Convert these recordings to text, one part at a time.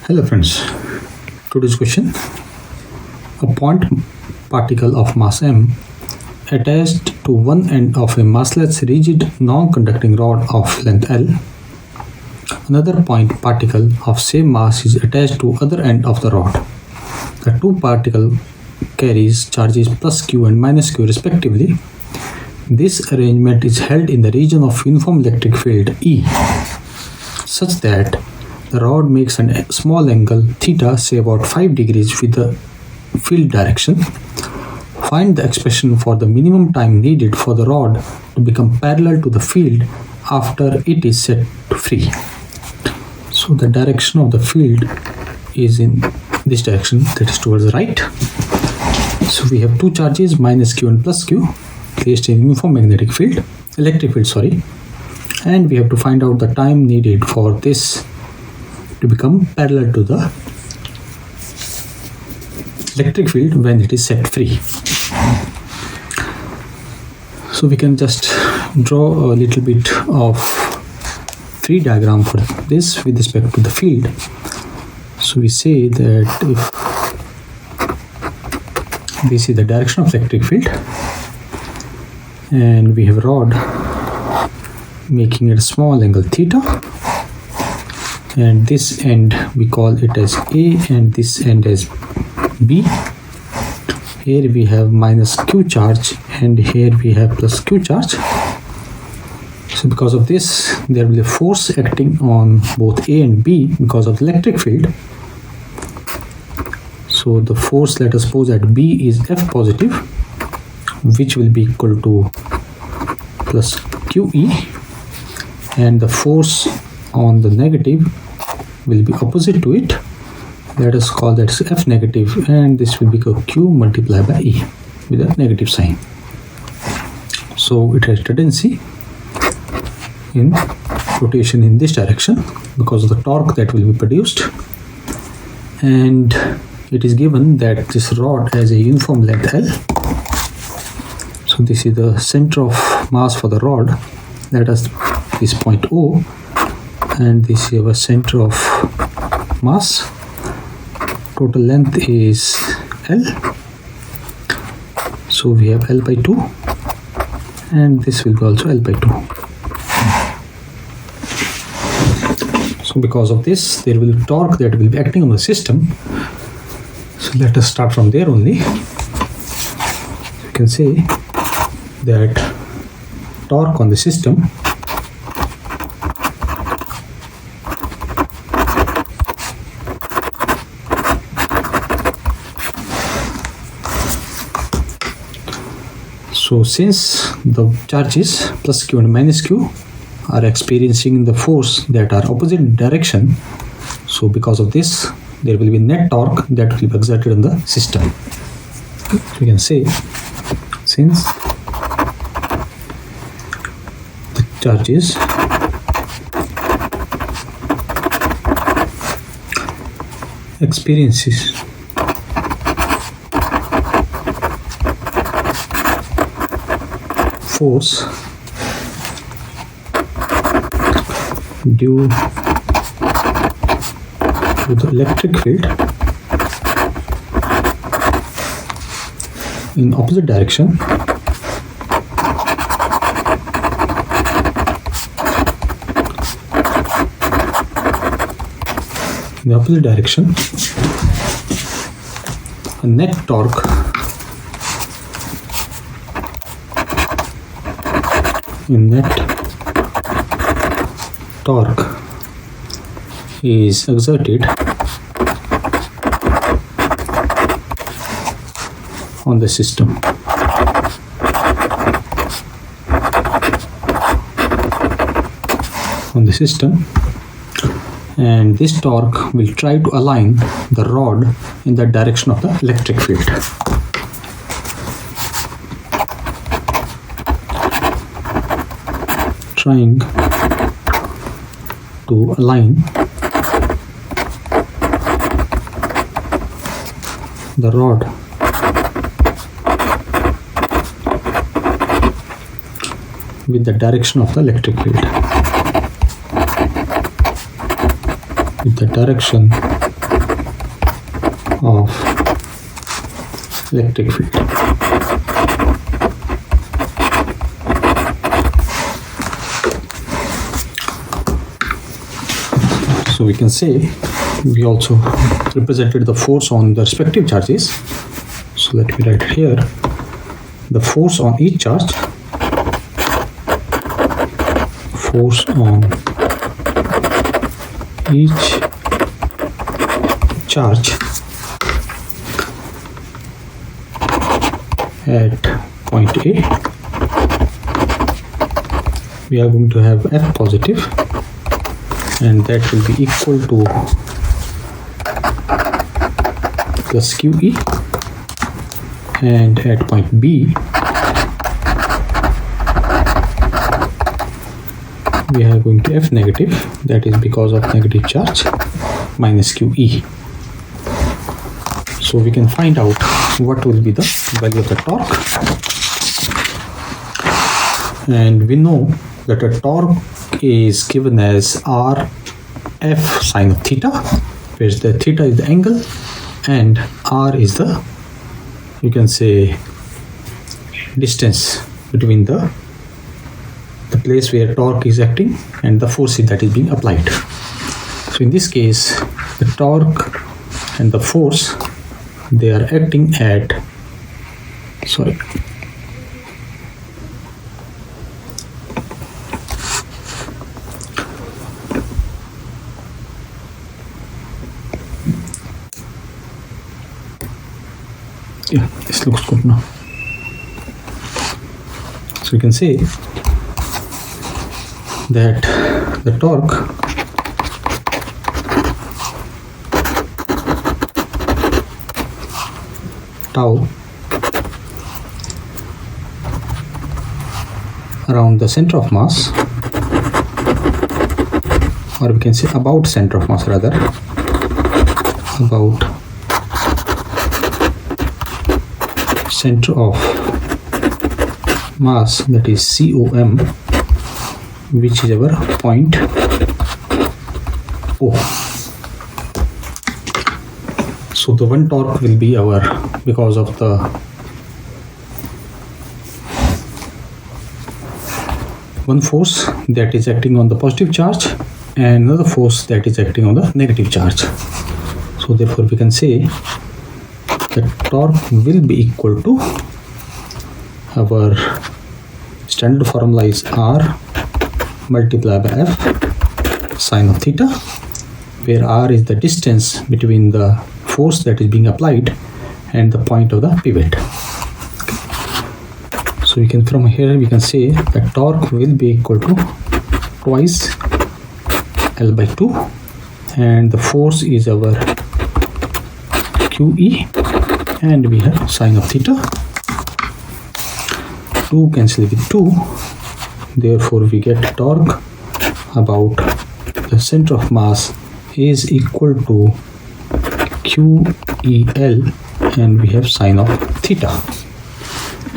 Hello friends, today's question. A point particle of mass m attached to one end of a massless rigid non-conducting rod of length L. Another point particle of same mass is attached to other end of the rod. The two particles carries charges plus q and minus q respectively. This arrangement is held in the region of uniform electric field E, such that the rod makes a small angle theta, say about 5 degrees, with the field direction. Find the expression for the minimum time needed for the rod to become parallel to the field after it is set free. So the direction of the field is in this direction, that is towards the right. So we have two charges, minus q and plus q, placed in uniform magnetic field, electric field, sorry. And we have to find out the time needed for this to become parallel to the electric field when it is set free. So we can just draw a little bit of free diagram for this with respect to the field. So we say that if this is the direction of electric field and we have a rod making it a small angle theta, and this end we call it as A and this end as B. Here we have minus q charge and here we have plus q charge. So because of this there will be a force acting on both A and B because of the electric field. So the force, let us suppose at B is F positive, which will be equal to plus QE, and the force on the negative will be opposite to it. Let us call that F negative, and this will become Q multiplied by E with a negative sign. So it has tendency in rotation in this direction because of the torque that will be produced. And it is given that this rod has a uniform length L. So this is the center of mass for the rod. Let us this point O, and this is our center of mass. Total length is L. So we have L by 2, and this will be also L by 2. So because of this there will be torque that will be acting on the system. So let us start from there only. You can say that torque on the system So since the charges plus q and minus q are experiencing the force that are opposite direction, so because of this there will be net torque that will be exerted in the system. We can say since the charges experiences force due to the electric field in opposite direction, a net torque is exerted on the system. And this torque will try to align the rod in the direction of the electric field. Trying to align the rod with the direction of the electric field. With the direction of electric field. So we can say we also represented the force on the respective charges. So let me write it here. The force on each charge, force on each charge at point A, we are going to have F positive, and that will be equal to plus QE, and at point B we are going to F negative, that is because of negative charge, minus QE. So we can find out what will be the value of the torque, and we know that a torque is given as R F sine of theta, where the theta is the angle and R is the, you can say, distance between the place where torque is acting and the force that is being applied. So in this case, the torque and the force, they are acting at, sorry, yeah, this looks good now. So you can say that the torque tau around the center of mass, or we can say about center of mass rather, about center of mass, that is COM, which is our point O. So the one torque will be our, because of the one force that is acting on the positive charge and another force that is acting on the negative charge. So therefore we can say that torque will be equal to, our standard formula is R multiplied by F sine of theta, where R is the distance between the force that is being applied and the point of the pivot. So we can, from here we can say that torque will be equal to twice L by 2, and the force is our QE, and we have sine of theta. 2 cancel with 2, therefore we get torque about the center of mass is equal to QEL, and we have sine of theta.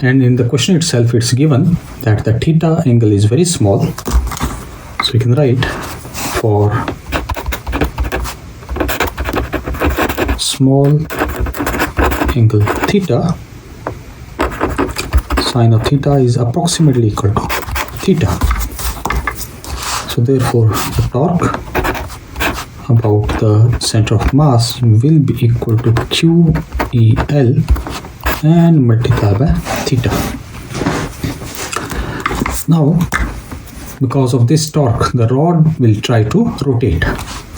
And in the question itself it's given that the theta angle is very small, so we can write for small angle theta, sine of theta is approximately equal to theta. So therefore the torque about the center of mass will be equal to QEL and multiplied by theta. Now because of this torque, the rod will try to rotate.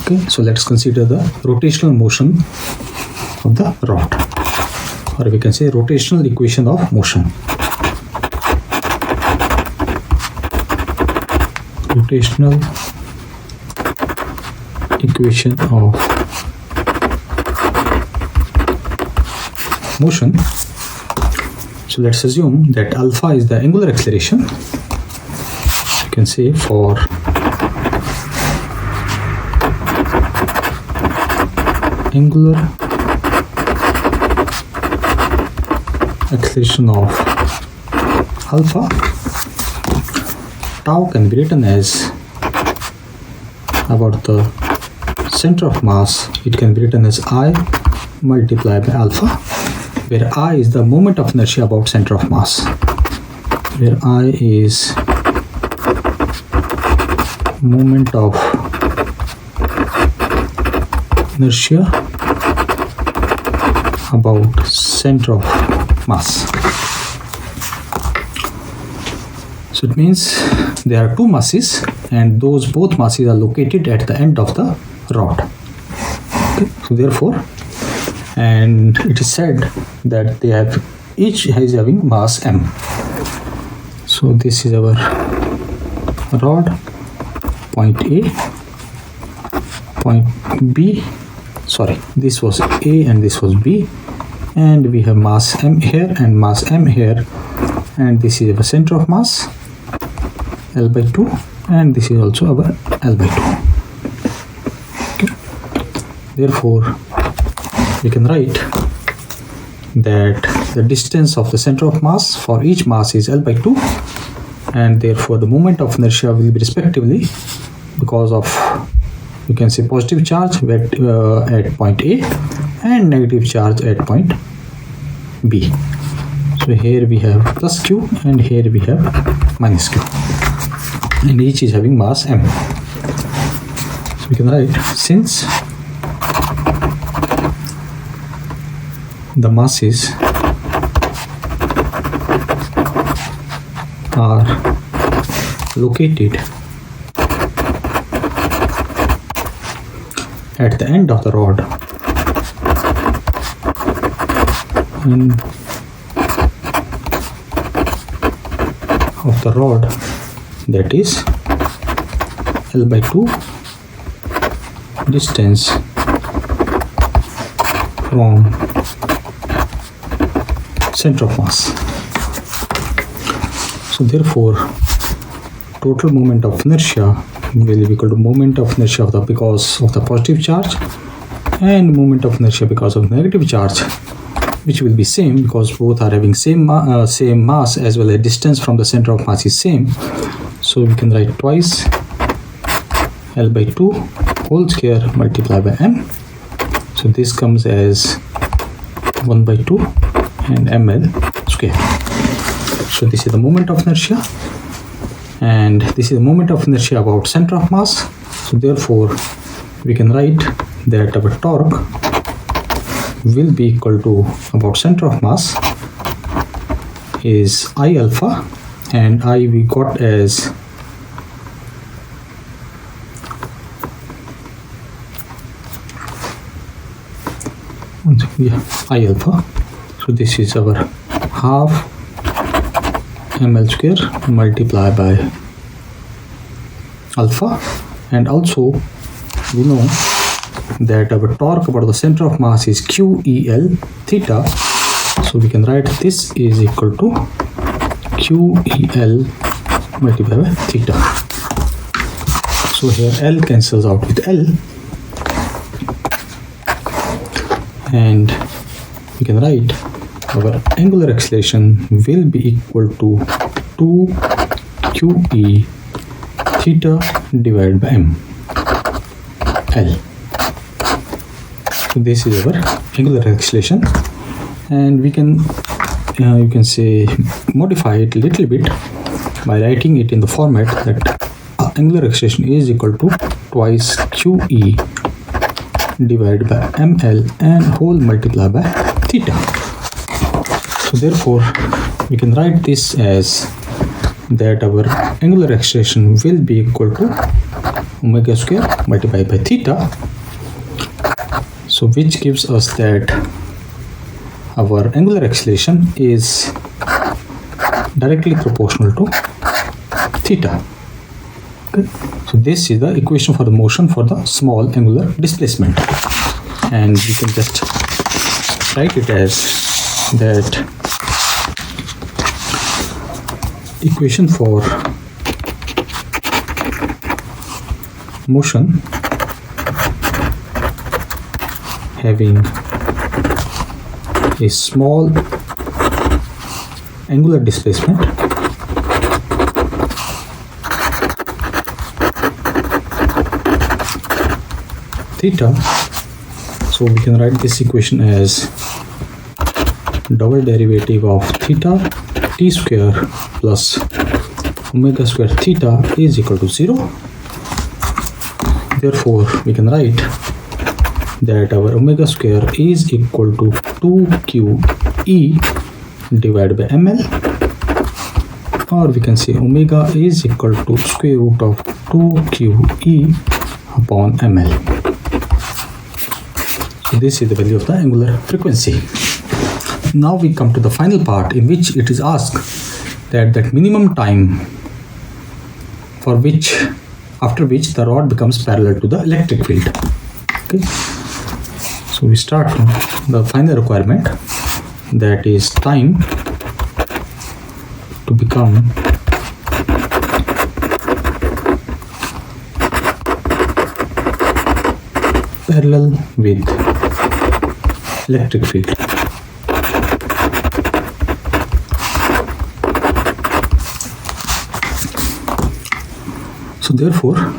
Okay, so let's consider the rotational motion of the rod, or we can say rotational equation of motion. Rotational equation of motion. So let's assume that alpha is the angular acceleration. You can say for angular acceleration of alpha, tau can be written as about the center of mass, it can be written as I multiplied by alpha, where I is the moment of inertia about center of mass, where I is moment of inertia about center of mass. So it means there are two masses, and those both masses are located at the end of the rod. Okay. So therefore, and it is said that they have each is having mass m. So this is our rod, point A, point B. Sorry, this was A and this was B, and we have mass m here and mass m here, and this is our center of mass, L by 2, and this is also our L by 2. Okay. Therefore, we can write that the distance of the center of mass for each mass is L by 2, and therefore the moment of inertia will be respectively, because of, you can say, positive charge at point A and negative charge at point B. So here we have plus Q and here we have minus Q, and each is having mass m. So we can write, since the masses are located at the end of the rod that is L by 2 distance from center of mass. So therefore, total moment of inertia will be equal to moment of inertia because of the positive charge and moment of inertia because of negative charge, which will be same because both are having same mass as well as distance from the center of mass is same. So we can write twice L by 2 whole square multiplied by m. So this comes as 1 by 2 and ml square. So this is the moment of inertia, and this is the moment of inertia about center of mass. So therefore, we can write that our torque will be equal to about center of mass is I alpha, and I we got as I alpha. So this is our half ml square multiplied by alpha, and also we know that our torque about the center of mass is QEL theta. So we can write this is equal to QEL multiplied by theta. So here L cancels out with L, and we can write our angular acceleration will be equal to 2QE theta divided by m L. So this is our angular acceleration, and we can you can say modify it a little bit by writing it in the format that angular acceleration is equal to twice QE divided by ml and whole multiplied by theta. So therefore, we can write this as that our angular acceleration will be equal to omega square multiplied by theta. So which gives us that our angular acceleration is directly proportional to theta. Okay. So this is the equation for the motion for the small angular displacement, and we can just write it as that equation for motion having a small angular displacement theta. So So we can write this equation as double derivative of theta t square plus omega square theta is equal to 0. Therefore, we can write that our omega square is equal to 2qe divided by ml, or we can say omega is equal to square root of 2qe upon ml. So this is the value of the angular frequency. Now we come to the final part, in which it is asked that minimum time for which, after which the rod becomes parallel to the electric field. Okay, so we start from the final requirement, that is time to become parallel with electric field. So therefore,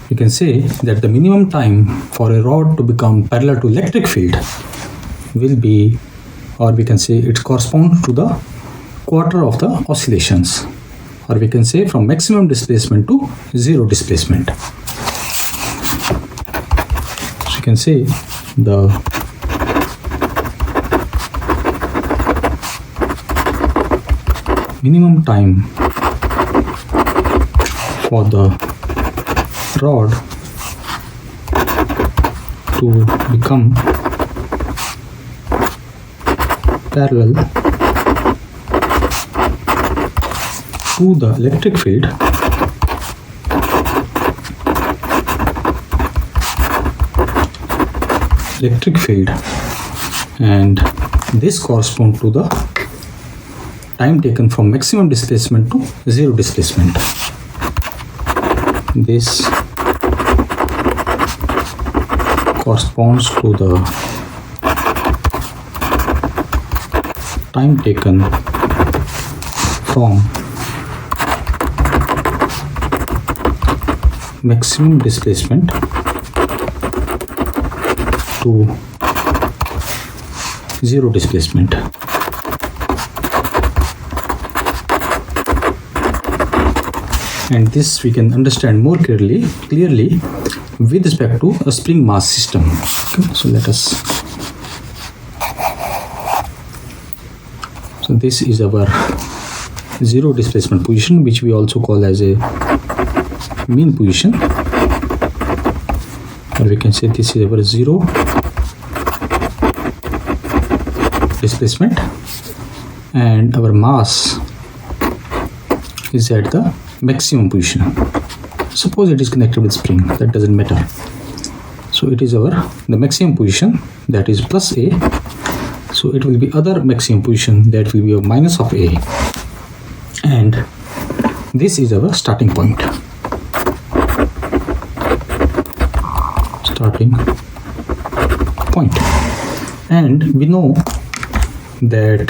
you can say that the minimum time for a rod to become parallel to electric field will be, or we can say it corresponds to the quarter of the oscillations, or we can say from maximum displacement to zero displacement. So you can say the minimum time for the rod to become parallel to the electric field and this corresponds to the time taken from maximum displacement to zero displacement. This corresponds to the time taken from maximum displacement to zero displacement. And this we can understand more clearly with respect to a spring mass system. Okay, so let us. So this is our zero displacement position, which we also call as a mean position, or we can say this is our zero displacement, and our mass is at the maximum position. Suppose it is connected with spring, that doesn't matter. So it is the maximum position, that is plus a. So it will be other maximum position, that will be a minus of a, and this is our starting point. And we know that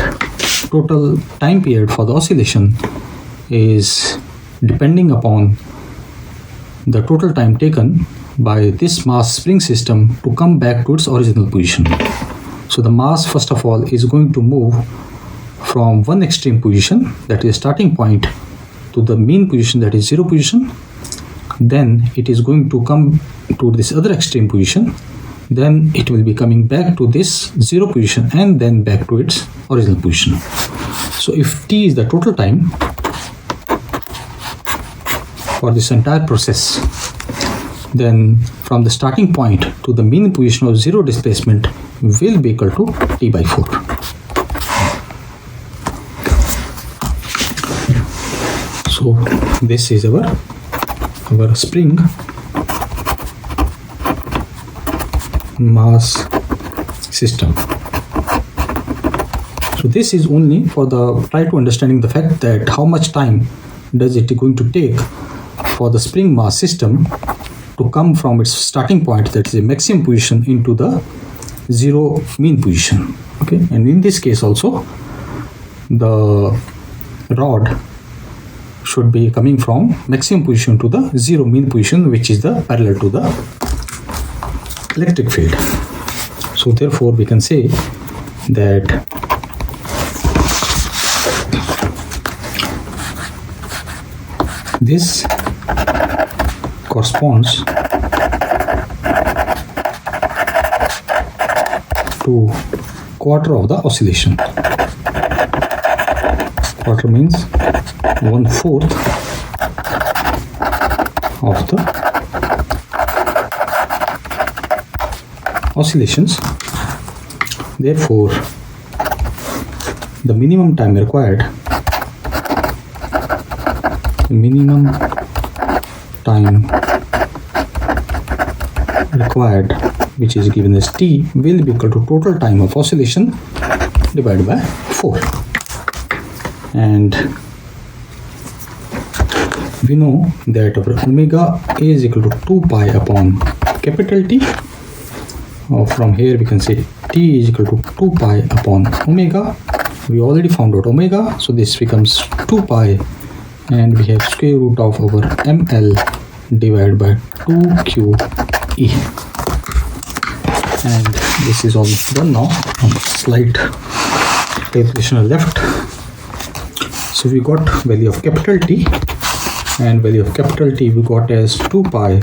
total time period for the oscillation is depending upon the total time taken by this mass spring system to come back to its original position. So the mass, first of all, is going to move from one extreme position, that is starting point, to the mean position, that is zero position. Then it is going to come to this other extreme position. Then it will be coming back to this zero position and then back to its original position. So if t is the total time for this entire process, then from the starting point to the mean position of zero displacement will be equal to t by 4. So this is our spring mass system. So this is only for the try to understanding the fact that how much time does it going to take for the spring mass system to come from its starting point, that is a maximum position, into the zero mean position. Okay, and in this case also the rod should be coming from maximum position to the zero mean position, which is the parallel to the electric field. So therefore we can say that this corresponds to quarter of the oscillation. Quarter means 1/4 of the oscillations. Therefore, the minimum time required, which is given as t, will be equal to total time of oscillation divided by 4. And we know that our omega is equal to 2 pi upon capital T. From here we can say T is equal to 2 pi upon omega. We already found out omega, so this becomes 2 pi, and we have square root of our ml divided by 2qe. And this is almost done now. Slight calculation left. So we got value of capital T, and value of capital T we got as 2 pi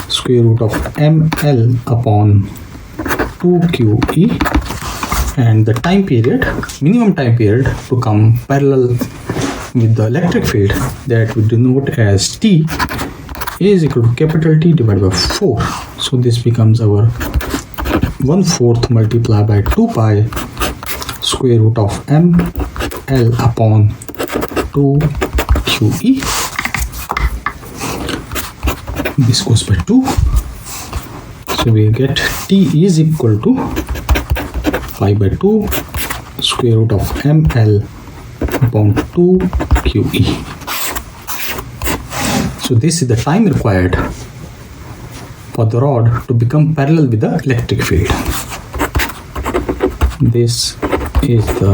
square root of ml upon 2qe, and the time period, minimum time period to come parallel with the electric field, that we denote as T, is equal to capital T divided by 4. So this becomes our 1/4 multiplied by 2 pi square root of ml upon 2qe. This goes by 2, so we get T is equal to pi by 2 square root of ml upon 2qe. So this is the time required for the rod to become parallel with the electric field. This is the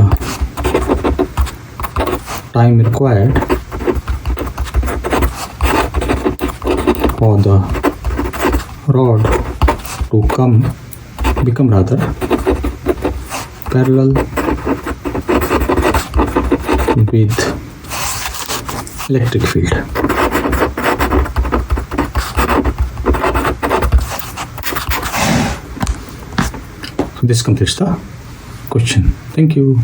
time required for the rod to become parallel with electric field. This completes the question. Thank you.